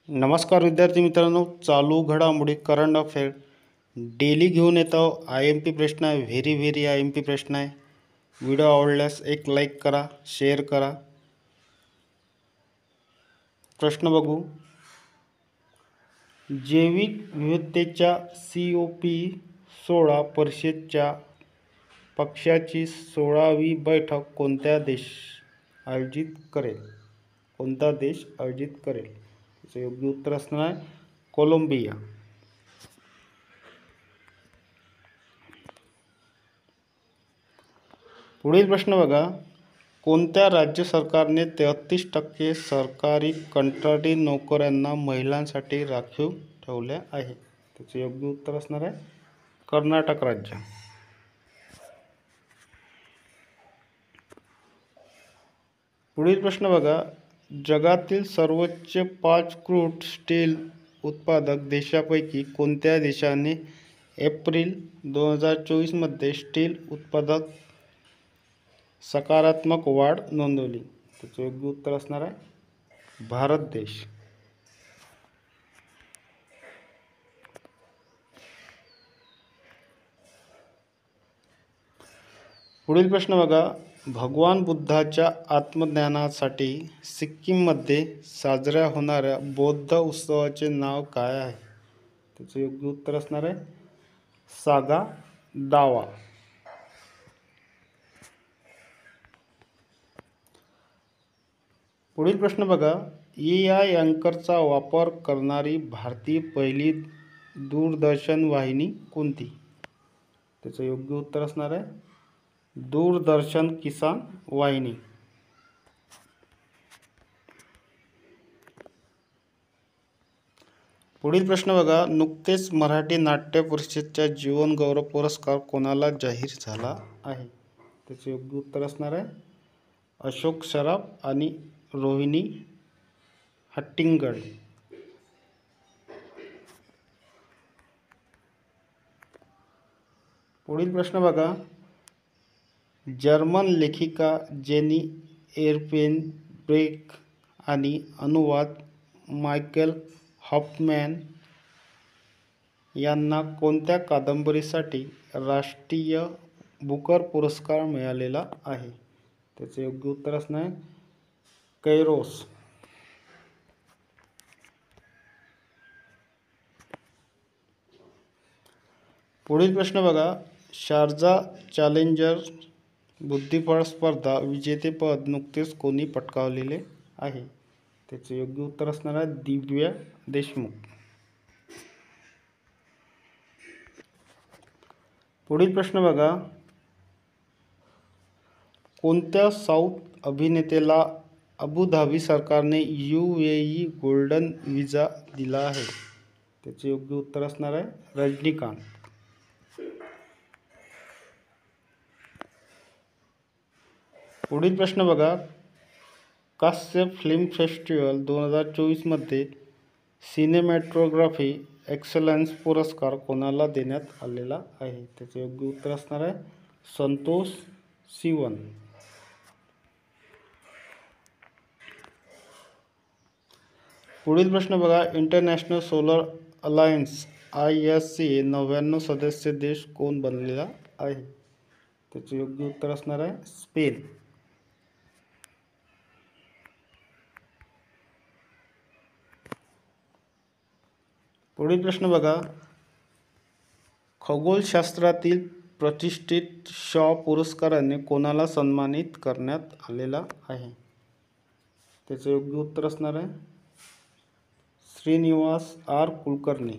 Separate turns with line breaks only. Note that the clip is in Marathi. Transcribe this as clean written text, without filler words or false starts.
नमस्कार विद्यार्थी मित्रांनो, चालू घडामोडी करंट अफेअर डेली घेऊन येतो. IMP प्रश्न आहे, व्हेरी IMP प्रश्न आहे. व्हिडिओ आवडल्यास एक लाईक करा, शेअर करा. प्रश्न बघू. जैविक विविधतेच्या COP16 परिषदेच्या पक्षाची 16वी बैठक कोणता देश आयोजित करेल? कोणता देश आयोजित करेल? याचे योग्य उत्तर असणार आहे कोलंबिया. पुढील प्रश्न बघा. कोणत्या राज्य सरकारने 33% सरकारी कंत्राटी नोकऱ्यांना महिलांसाठी राखीव ठेवल्या आहे? त्याचे योग्य उत्तर असणार आहे कर्नाटक राज्य. पुढील प्रश्न बघा. जगातील सर्वोच्च 5 क्रूड स्टील उत्पादक देशांपैकी कोणत्या देशाने एप्रिल 2024 मध्ये स्टील उत्पादक सकारात्मक वाढ नोंदवली? त्याचे योग्य उत्तर असणार आहे भारत देश. पुढील प्रश्न बघा. भगवान बुद्धाच्या आत्मज्ञानासाठी सिक्कीममध्ये साजऱ्या होणाऱ्या बौद्ध उत्सवाचे नाव काय आहे? त्याचे योग्य उत्तर असणार आहे सागा दावा. पुढील प्रश्न बघा. AI अँकरचा वापर करणारी भारतीय पहिली दूरदर्शन वाहिनी कोणती? त्याचं योग्य उत्तर असणार आहे दूरदर्शन किसान वाहिनी. पुढील प्रश्न बघा. नुकतेच मराठी नाट्य परिषदेचा जीवन गौरव पुरस्कार कोणाला जाहीर झाला आहे? त्याचे योग्य उत्तर असणार आहे अशोक सराफ आणि रोहिणी हट्टिंगड. पुढील प्रश्न बघा. जर्मन लेखिका जेनी एर्पेनब्रेक आणि अनुवाद मायकेल हॉफमॅन यांना कोणत्या कादंबरीसाठी राष्ट्रीय बुकर पुरस्कार मिळालेला आहे? त्याचे योग्य उत्तर असणार आहे कैरोस. पुढील प्रश्न बघा. शारजा चॅलेंजर बुद्धिबळ स्पर्धा विजेतेपद नुकतेच कोणी पटकावलेले आहे? त्याचे योग्य उत्तर असणार आहे दिव्या देशमुख. पुढील प्रश्न बघा. कोणत्या साऊथ अभिनेत्याला अबुधाबी सरकारने UAE गोल्डन व्हिसा दिला आहे? त्याचे योग्य उत्तर असणार आहे रजनीकांत. पुढील प्रश्न बघा. कांस्य फिल्म फेस्टिवल 2024 मध्ये सिनेमॅटोग्राफी एक्सलन्स पुरस्कार कोणाला देण्यात आलेला आहे? त्याचे योग्य उत्तर असणार आहे संतोष सिवन. पुढील प्रश्न बघा. इंटरनॅशनल सोलर अलायन्स ISA 99 सदस्य देश कोण बनलेला आहे? त्याचे योग्य उत्तर असणार आहे स्पेन. पुढील प्रश्न बघा. खगोलशास्त्रातील प्रतिष्ठित शॉ पुरस्काराने कोणाला सन्मानित करण्यात आलेला आहे? त्याचे योग्य उत्तर असणार आहे श्रीनिवास R कुलकर्णी.